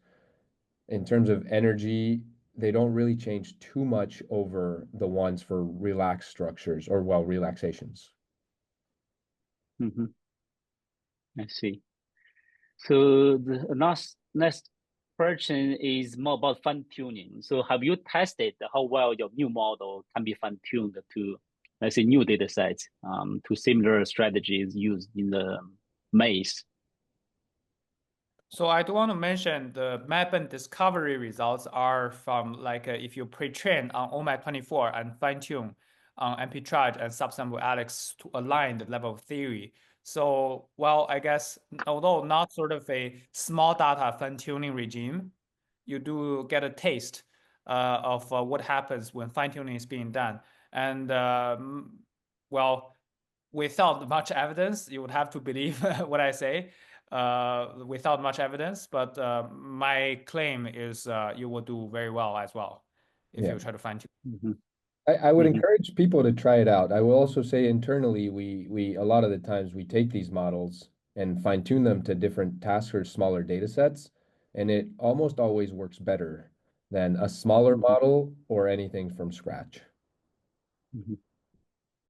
in terms of energy, they don't really change too much over the ones for relaxed structures or, well, relaxations. I see. So the next question is more about fine tuning. So have you tested how well your new model can be fine tuned to, let's say, new data sets, to similar strategies used in the maze? So I do want to mention the map and discovery results are from like if you pre-train on OMAP24 and fine-tune on MP-Charge and subsample ALEX to align the level of theory. So, well, I guess although not sort of a small data fine-tuning regime, you do get a taste of what happens when fine-tuning is being done. And well, without much evidence, you would have to believe what I say. Without much evidence, but my claim is you will do very well as well if you try to fine tune. I would encourage people to try it out. I will also say internally, we a lot of the times we take these models and fine tune them to different tasks or smaller data sets, and it almost always works better than a smaller model or anything from scratch.